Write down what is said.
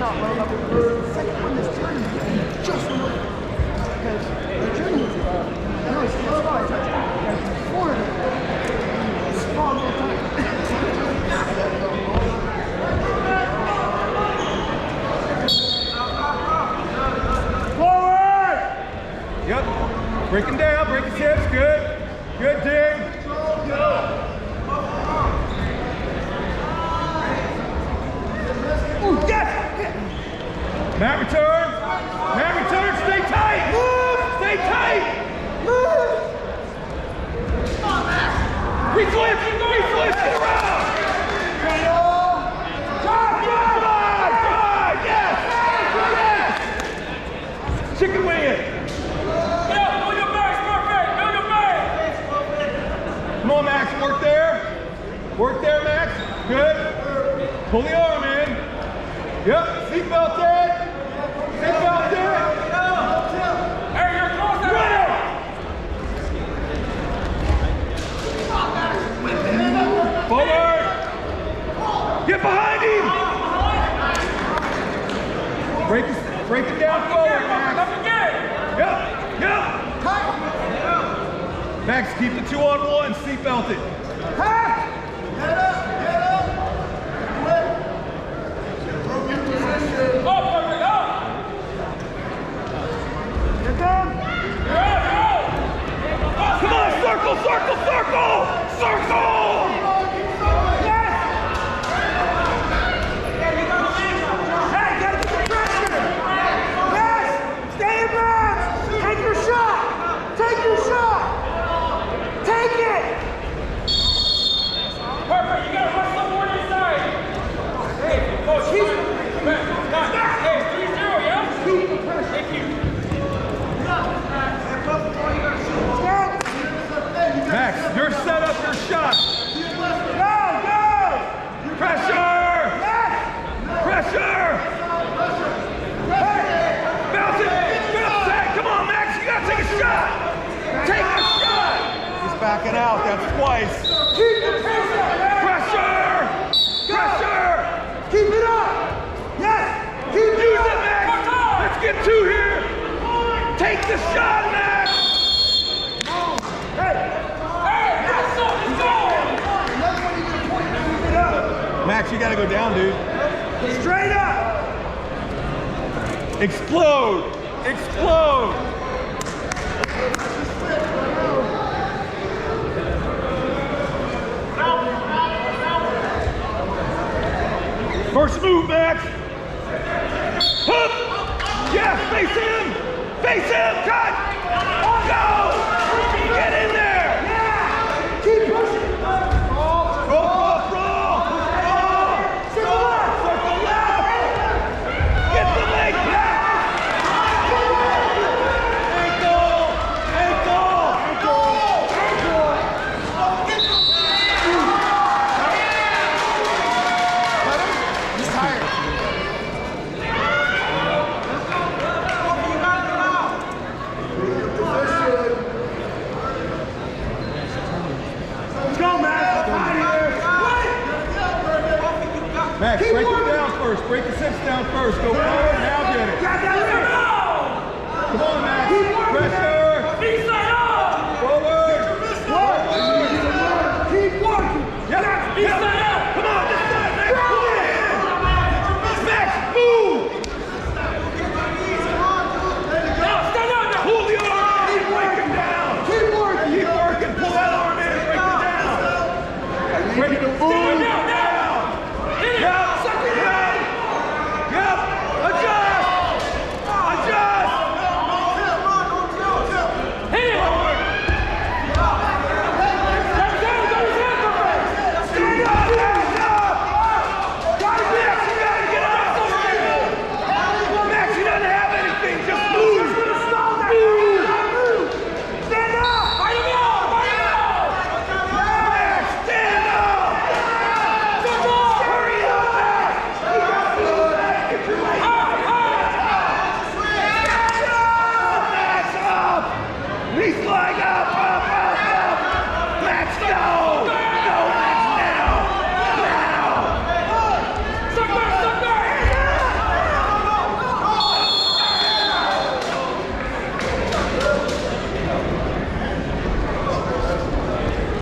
shot low level. This is the second one this tournament. He just went over. Because the tournament, I know it's small, it's touchdown. Because Florida, it's small all the time. Forward! Yep. Breaking down, breaking hips, good. Good dig. Ooh, yes! Mat return. Mat return, stay tight. Move! Stay tight. Move! Reflip, reflip, get around. Drive, yes! Yes! Chicken wing it. Come on, Max, work there. Work there, Max. Good. Pull the arm in. Yep, seatbelt it. Seatbelt it. Hey, you're close. Ready. Forward. Get behind him. Break it down forward, Max. Yep, yep. Max, keep the 2-on-1, seatbelt it. Get up, get up. Come on, circle, circle, circle! Circle! Yes! Hey, gotta get the pressure! Yes! Stay in bounds! Take your shot! Take your shot! Take it! Perfect, you gotta run some more inside. Hey, coach, hey, 3-0, yeah? Keep the pressure. Thank you. Max, your setup, your shot. Go, go! Pressure! Yes! Pressure! Hey! Bounce it! Bounce it! Come on, Max, you gotta take a shot! Take a shot! He's backing out, that's twice. Keep the pressure! Pressure! Pressure! Keep it up! Yes! Keep it up! Max! Let's get 2 here! Take the shot, Max! Hey! Max, you gotta go down, dude. Straight up! Explode! Explode! First move, Max! Hook! Yes, face him! Face him! Cut! Go! Get in there! Yeah! Keep pushing! Max, break it down first. Break the 6 down first. Go forward, now get it. Come on, Max. Pressure. Forward. Keep working. Yep. Come on, this side, Max. Pull it in. Max, move. Pull the arm in. Break him down. Keep working. Keep working. Pull that arm in. Break it down. Break it down. Flag up!